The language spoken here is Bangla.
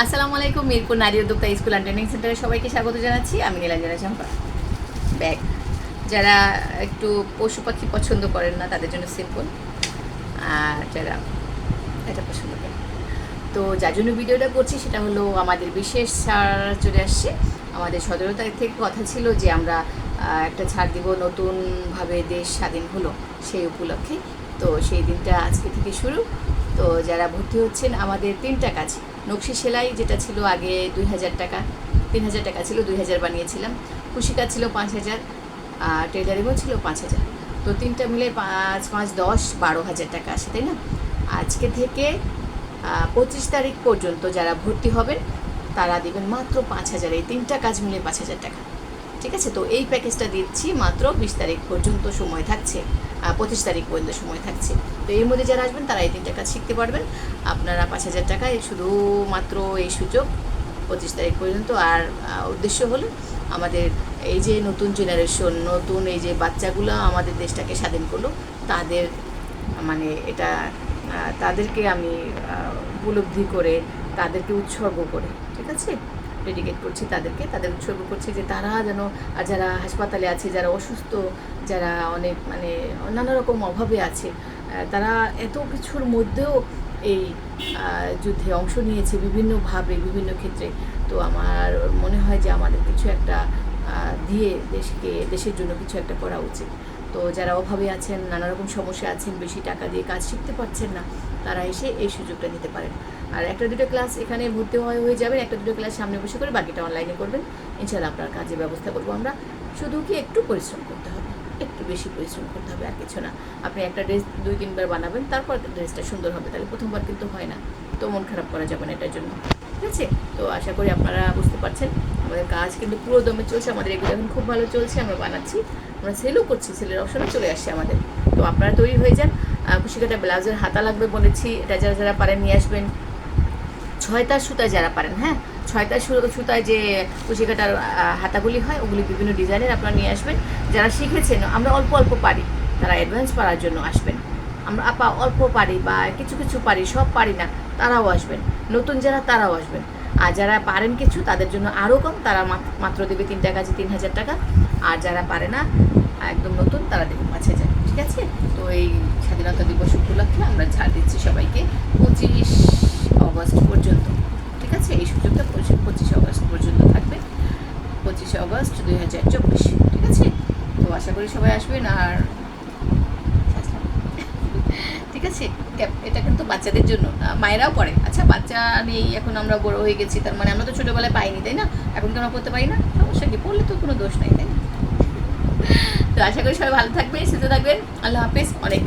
আসসালামু আলাইকুম। মিরপুর নারী উদ্যোক্তা স্কুল অ্যান্ড ট্রেনিং সেন্টারে সবাইকে স্বাগত জানাচ্ছি। আমি নীলাঞ্জনা চম্পা। ব্যাগ যারা একটু পশু পাখি পছন্দ করেন না তাদের জন্য সিম্পল, আর যারা এটা পছন্দ করেন তো যার জন্য ভিডিওটা করছি সেটা হলো আমাদের বিশেষ ছাড় চলে আসছে। আমাদের 17 তারিখ থেকে কথা ছিল যে আমরা একটা ছাড় দিব, নতুনভাবে দেশ স্বাধীন হলো সেই উপলক্ষে। তো সেই দিনটা আজকে থেকে শুরু। তো যারা ভর্তি হচ্ছেন, আমাদের 3টা কাজ। নকশি সেলাই যেটা ছিল আগে 2000 টাকা, 3000 টাকা ছিল, 2000 বানিয়েছিলাম। কুশি কাজ ছিল 5000, আর টেলারিংও ছিল 5000। তো 3টা মিলে 5 5 10 12,000 টাকা আসে, তাই না? আজকে থেকে 25 তারিখ পর্যন্ত যারা ভর্তি হবেন তারা দেবেন মাত্র 5000। এই 3টা কাজ মিলে 5000 টাকা, ঠিক আছে? তো এই প্যাকেজটা দিচ্ছি মাত্র 20 তারিখ পর্যন্ত সময় থাকছে, 25 তারিখ পর্যন্ত সময় থাকছে। তো এর মধ্যে যারা আসবেন তারা এই 3টা কাজ শিখতে পারবেন। আপনারা 5000 টাকায় শুধুমাত্র এই সুযোগ 25 তারিখ পর্যন্ত। আর উদ্দেশ্য হলো আমাদের এই যে নতুন জেনারেশন, নতুন এই যে বাচ্চাগুলো আমাদের দেশটাকে স্বাধীন করলো, তাদের মানে এটা তাদেরকে আমি উপলব্ধি করে, তাদেরকে উৎসর্গ করে, ঠিক আছে, ডেডিকেট করছি তাদেরকে, তাদের উৎসর্গ করছি যে তারা যেন, আর যারা হাসপাতালে আছে, যারা অসুস্থ, যারা অনেক মানে নানা রকম অভাবে আছে, তারা এত কিছুর মধ্যেও এই যুদ্ধে অংশ নিয়েছে বিভিন্নভাবে, বিভিন্ন ক্ষেত্রে। তো আমার মনে হয় যে আমাদের কিছু একটা দিয়ে দেশের জন্য কিছু একটা করা উচিত। তো যারা অভাবে আছেন, নানা রকম সমস্যা আছেন, বেশি টাকা দিয়ে কাজ শিখতে পারছেন না, তারা এসে এই সুযোগটা নিতে পারেন। আর একটা দুটো ক্লাস এখানে ভর্তি হয়ে যাবেন, একটা দুটো ক্লাস সামনে বসে করে, বাকিটা অনলাইনে করবেন। ইনশাআল্লাহ আপনার কাজের ব্যবস্থা করবো আমরা। শুধু কি একটু পরিশ্রম করতে হবে, একটু বেশি পরিশ্রম করতে হবে, আর কিছু না। আপনি একটা ড্রেস 2-3 বার বানাবেন, তারপর ড্রেসটা সুন্দর হবে, তাহলে প্রথমবার কিন্তু হয় না। তো মন খারাপ করা যাবে না এটার জন্য, ঠিক আছে? তো আশা করি আপনারা বুঝতে পারছেন আমাদের কাজ কিন্তু পুরো দমে চলছে। আমাদের এগুলো এখন খুব ভালো চলছে, আমরা বানাচ্ছি, আমরা সেলও করছি, সেলের অপশনও চলে আসছে আমাদের। তো আপনারা তৈরি হয়ে যান। কুশিকাটা ব্লাউজের হাতা লাগবে বলেছি, এটা যারা যারা পারেন নিয়ে আসবেন। 6 তার সুতায় যারা পারেন, হ্যাঁ, 6 তার সুতায় যে কুশিকাটার হাতাগুলি হয়, ওগুলি বিভিন্ন ডিজাইনের আপনারা নিয়ে আসবেন। যারা শিখেছেন, আমরা অল্প অল্প পারি, তারা অ্যাডভান্স পারার জন্য আসবেন। আমরা অল্প পারি বা কিছু কিছু পারি, সব পারি না, তারাও আসবেন। নতুন যারা, তারাও আসবেন। আর যারা পারেন কিছু, তাদের জন্য আরও কম, তারা মাত্র দেবে 3টা কাজে 3000 টাকা। আর যারা পারে না, একদম নতুন, তারা দেবে 5000, ঠিক আছে? তো এই স্বাধীনতা দিবস উপলক্ষে আমরা ছাড় দিচ্ছি সবাইকে 25 অগস্ট পর্যন্ত, ঠিক আছে? এই সুযোগটা 25 অগস্ট পর্যন্ত থাকবে, 25 অগস্ট 2024, ঠিক আছে? তো আশা করি সবাই আসবেন। আর ঠিক আছে, এটা কিন্তু বাচ্চাদের জন্য, মায়েরাও পড়ে। আচ্ছা, বাচ্চা নেই, এখন আমরা বড় হয়ে গেছি, তার মানে আমরা তো ছোটোবেলায় পাইনি, তাই না? এখন কেন পড়তে পারি না? সমস্যা কি? পড়লে তো কোনো দোষ নেই, তাই না? তো আশা করি সবাই ভালো থাকবেন, সুস্থ থাকবেন। আল্লাহ হাফেজ। অনেক